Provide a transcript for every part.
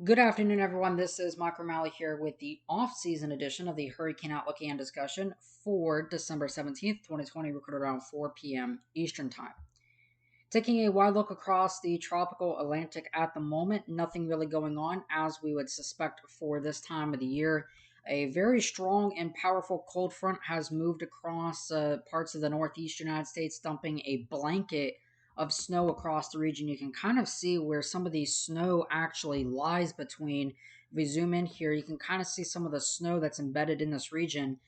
Good afternoon, everyone. This is Mike O'Malley here with the off-season edition of the Hurricane Outlook and Discussion for December 17th, 2020, recorded around 4 p.m. Eastern Time. Taking a wide look across the tropical Atlantic at the moment, nothing really going on as we would suspect for this time of the year. A very strong and powerful cold front has moved across parts of the northeast United States, dumping a blanket of snow across the region. You can kind of see where some of the snow actually lies between. If we zoom in here, you can kind of see some of the snow that's embedded in this region.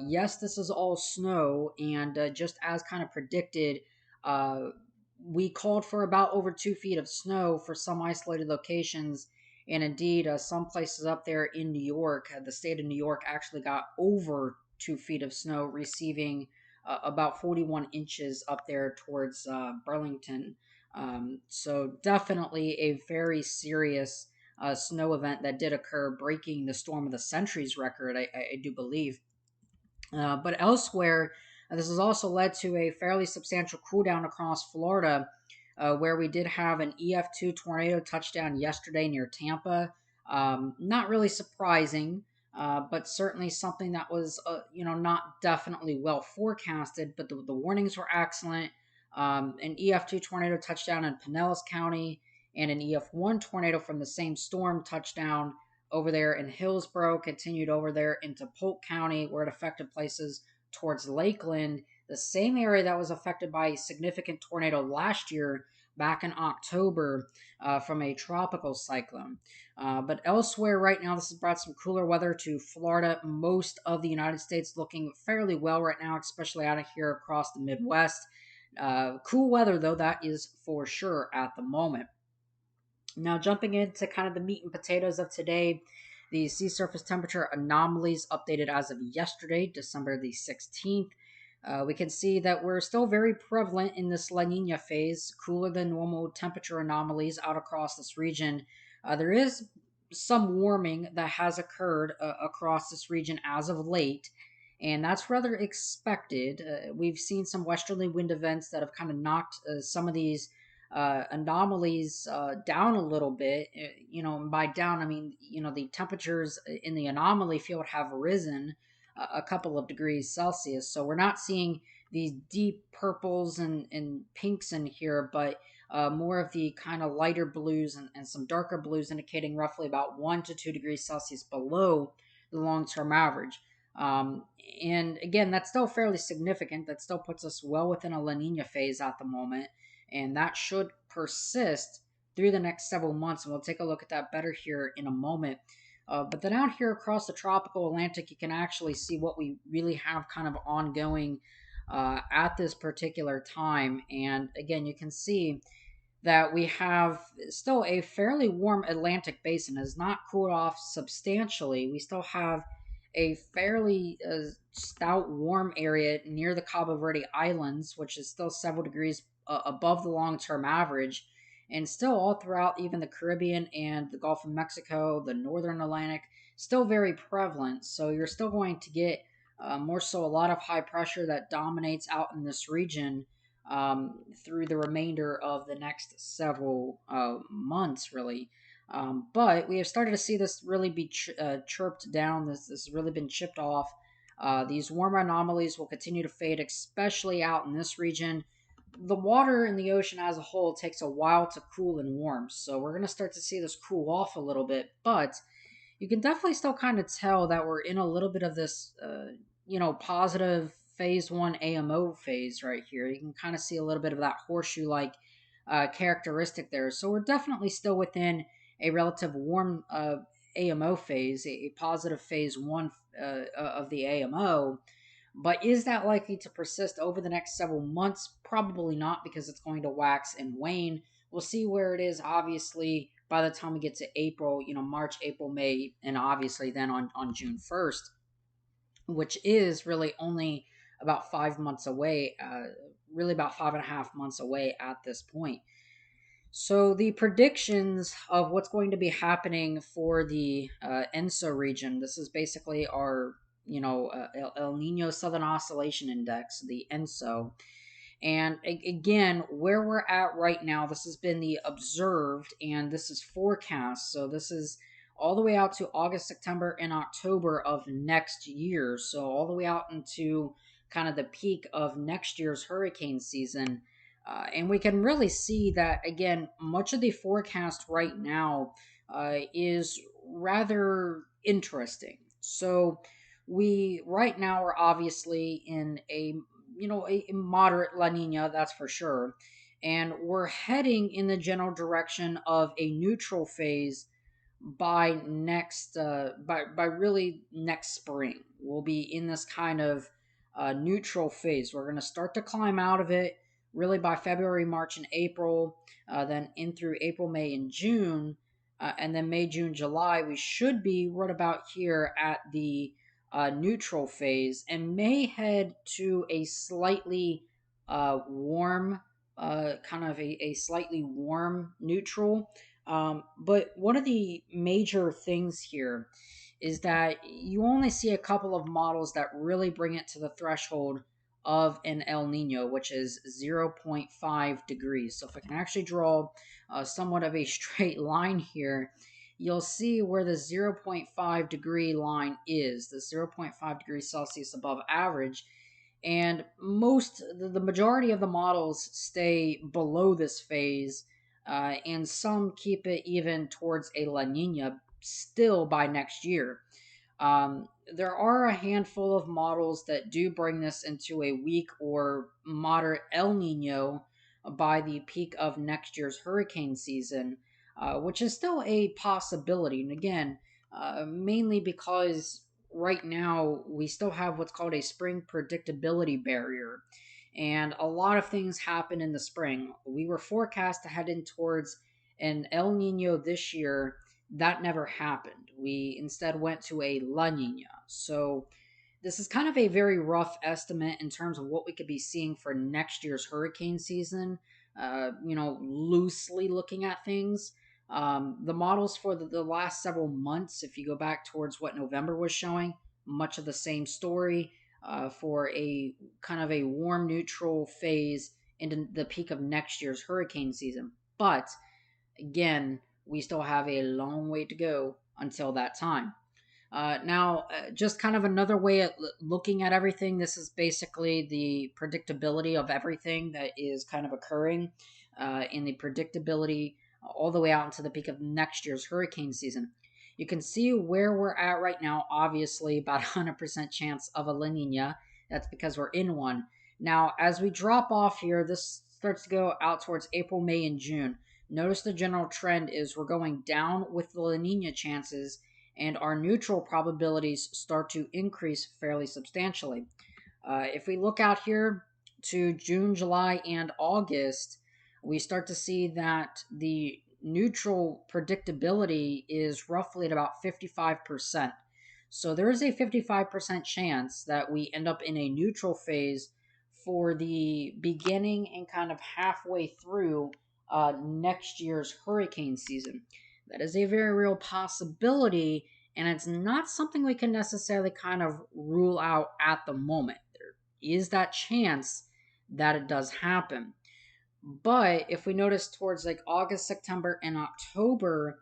Yes, this is all snow, and just as kind of predicted, uh, we called for about over 2 feet of snow for some isolated locations. And indeed, some places up there in New York, the state of New York actually got over 2 feet of snow, receiving about 41 inches up there towards Burlington. So, definitely a very serious snow event that did occur, breaking the Storm of the Centuries record, I do believe. But elsewhere, this has also led to a fairly substantial cool down across Florida, where we did have an EF2 tornado touchdown yesterday near Tampa. Not really surprising, but certainly something that was, not definitely well forecasted, but the warnings were excellent. An EF2 tornado touchdown in Pinellas County and an EF1 tornado from the same storm touchdown over there in Hillsborough, continued over there into Polk County, where it affected places towards Lakeland, the same area that was affected by a significant tornado last year back in October from a tropical cyclone. But elsewhere, right now, this has brought some cooler weather to Florida. Most of the United States looking fairly well right now, especially out of here across the Midwest. Cool weather, though, that is for sure at the moment. Now, jumping into kind of the meat and potatoes of today, the sea surface temperature anomalies updated as of yesterday, December the 16th. We can see that we're still very prevalent in this La Nina phase, cooler than normal temperature anomalies out across this region. There is some warming that has occurred across this region as of late, and that's rather expected. We've seen some westerly wind events that have kind of knocked some of these anomalies down a little bit. And by down, I mean, the temperatures in the anomaly field have risen a couple of degrees Celsius. So we're not seeing these deep purples and pinks in here, but more of the kind of lighter blues and some darker blues, indicating roughly about 1 to 2 degrees Celsius below the long term average. Um, and again, that's still fairly significant. That still puts us well within a La Nina phase at the moment, and that should persist through the next several months. And we'll take a look at that better here in a moment. But then out here across the tropical Atlantic, you can actually see what we really have kind of ongoing at this particular time. And again, you can see that we have still a fairly warm Atlantic basin. It has not cooled off substantially. We still have a fairly stout warm area near the Cabo Verde Islands, which is still several degrees above the long term average, and still all throughout even the Caribbean and the Gulf of Mexico, the northern Atlantic, still very prevalent. So you're still going to get more so a lot of high pressure that dominates out in this region through the remainder of the next several months, really. But we have started to see this really be chirped down. This has really been chipped off. These warmer anomalies will continue to fade, especially out in this region. The water in the ocean as a whole takes a while to cool and warm, so we're going to start to see this cool off a little bit. But you can definitely still kind of tell that we're in a little bit of this, positive phase one AMO phase right here. You can kind of see a little bit of that horseshoe like characteristic there. So we're definitely still within a relative warm AMO phase, a positive phase one of the AMO. But is that likely to persist over the next several months? Probably not, because it's going to wax and wane. We'll see where it is, obviously, by the time we get to April, March, April, May, and obviously then on June 1st, which is really only about 5 months away, really about 5.5 months away at this point. So the predictions of what's going to be happening for the ENSO region, this is basically our, El Nino Southern Oscillation Index, the ENSO, And again, where we're at right now, this has been the observed and this is forecast. So this is all the way out to August, September, and October of next year. So all the way out into kind of the peak of next year's hurricane season. And we can really see that, again, much of the forecast right now is rather interesting. So we right now are obviously in a moderate La Nina, that's for sure. And we're heading in the general direction of a neutral phase by really next spring. We'll be in this kind of neutral phase. We're going to start to climb out of it really by February, March, and April, then in through April, May, and June, and then May, June, July. We should be right about here at the neutral phase and may head to a slightly warm, kind of a slightly warm neutral. But one of the major things here is that you only see a couple of models that really bring it to the threshold of an El Nino, which is zero point 0.5 degrees. So if I can actually draw somewhat of a straight line here, you'll see where the zero point 0.5 degree line is, the 0.5 degrees Celsius above average. And the majority of the models stay below this phase, and some keep it even towards a La Nina still by next year. There are a handful of models that do bring this into a weak or moderate El Nino by the peak of next year's hurricane season, which is still a possibility. And again, mainly because right now we still have what's called a spring predictability barrier. And a lot of things happen in the spring. We were forecast to head in towards an El Nino this year. That never happened. We instead went to a La Nina. So this is kind of a very rough estimate in terms of what we could be seeing for next year's hurricane season. Loosely looking at things. The models for the last several months, if you go back towards what November was showing, much of the same story for a kind of a warm neutral phase into the peak of next year's hurricane season. But again, we still have a long way to go until that time. Just kind of another way of looking at everything. This is basically the predictability of everything that is kind of occurring in the predictability all the way out into the peak of next year's hurricane season. You can see where we're at right now. Obviously, about 100% chance of a La Nina. That's because we're in one. Now, as we drop off here, this starts to go out towards April, May, and June. Notice the general trend is we're going down with the La Nina chances, and our neutral probabilities start to increase fairly substantially. If we look out here to June, July, and August, we start to see that the neutral predictability is roughly at about 55%. So there is a 55% chance that we end up in a neutral phase for the beginning and kind of halfway through next year's hurricane season. That is a very real possibility, and it's not something we can necessarily kind of rule out at the moment. There is that chance that it does happen. But if we notice towards like August, September, and October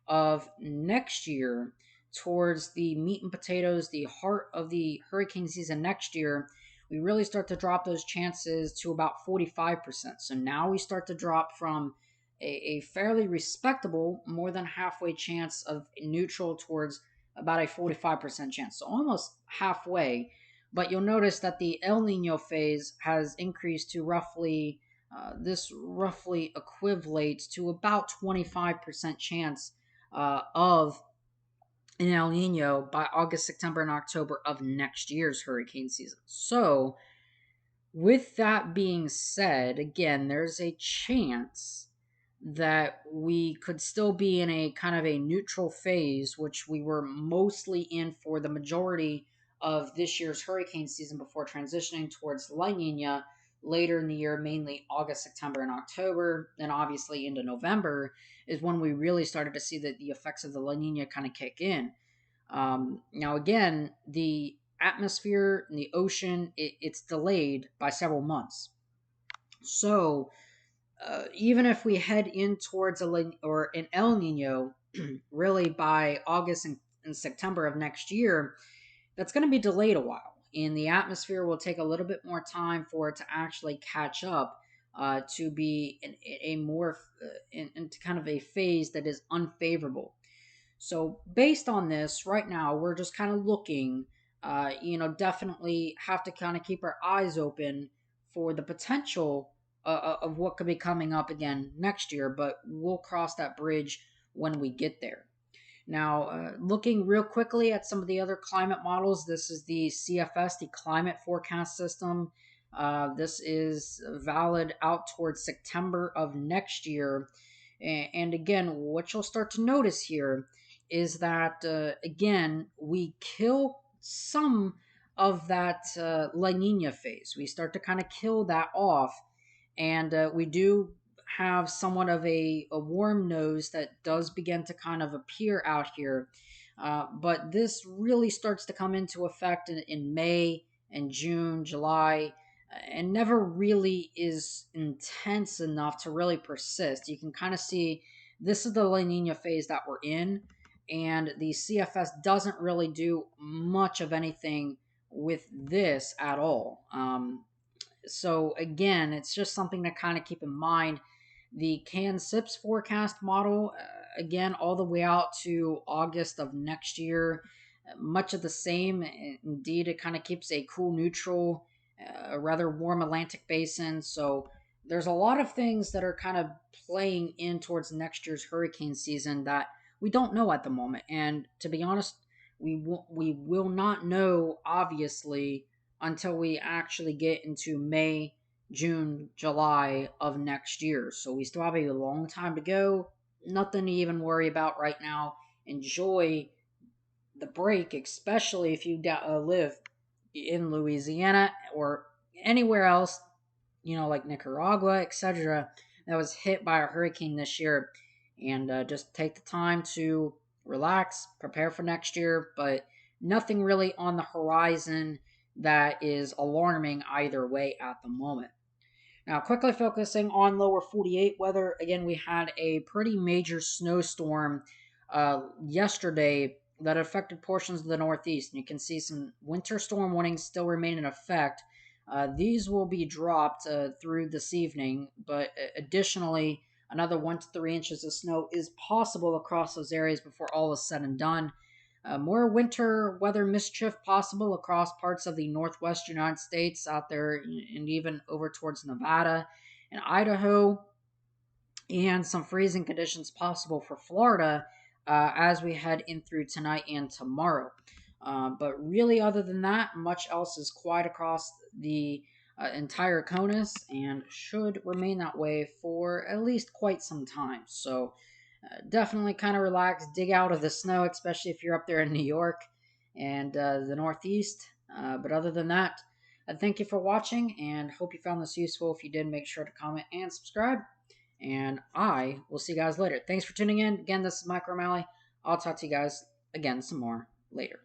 of next year, towards the meat and potatoes, the heart of the hurricane season next year, we really start to drop those chances to about 45%. So now we start to drop from a fairly respectable, more than halfway chance of neutral towards about a 45% chance. So almost halfway. But you'll notice that the El Nino phase has increased to this roughly equivalates to about 25% chance of an El Nino by August, September, and October of next year's hurricane season. So, with that being said, again, there's a chance that we could still be in a kind of a neutral phase, which we were mostly in for the majority of this year's hurricane season before transitioning towards La Nina later in the year, mainly August, September, and October, and obviously into November is when we really started to see the effects of the La Nina kind of kick in. Now, again, the atmosphere and the ocean, it's delayed by several months. So even if we head in towards or an El Nino, really by August and September of next year, that's going to be delayed a while. And the atmosphere will take a little bit more time for it to actually catch up to be in a more into kind of a phase that is unfavorable. So based on this, right now we're just kind of looking. Definitely have to kind of keep our eyes open for the potential of what could be coming up again next year. But we'll cross that bridge when we get there. Now, looking real quickly at some of the other climate models, this is the CFS, the Climate Forecast System. This is valid out towards September of next year. And again, what you'll start to notice here is that, again, we kill some of that La Nina phase. We start to kind of kill that off. And we do have somewhat of a warm nose that does begin to kind of appear out here. But this really starts to come into effect in May and June, July, and never really is intense enough to really persist. You can kind of see this is the La Nina phase that we're in, and the CFS doesn't really do much of anything with this at all. So again, it's just something to kind of keep in mind. The CAN-SIPS forecast model, again, all the way out to August of next year, much of the same. Indeed, it kind of keeps a cool neutral, a rather warm Atlantic basin. So there's a lot of things that are kind of playing in towards next year's hurricane season that we don't know at the moment. And to be honest, we will not know, obviously, until we actually get into May, June, July of next year. So we still have a long time to go. Nothing to even worry about right now. Enjoy the break, especially if you live in Louisiana or anywhere else, like Nicaragua, etc., that was hit by a hurricane this year. And just take the time to relax, prepare for next year, but nothing really on the horizon that is alarming either way at the moment. Now, quickly focusing on lower 48 weather, again, we had a pretty major snowstorm yesterday that affected portions of the Northeast. And you can see some winter storm warnings still remain in effect. These will be dropped through this evening, but additionally, another 1 to 3 inches of snow is possible across those areas before all is said and done. More winter weather mischief possible across parts of the northwest United States out there and even over towards Nevada and Idaho, and some freezing conditions possible for Florida as we head in through tonight and tomorrow. But really, other than that, much else is quiet across the entire CONUS and should remain that way for at least quite some time. So, definitely kind of relax, dig out of the snow, especially if you're up there in New York and the Northeast. But other than that, thank you for watching and hope you found this useful. If you did, make sure to comment and subscribe. And I will see you guys later. Thanks for tuning in. Again, this is Mike O'Malley. I'll talk to you guys again some more later.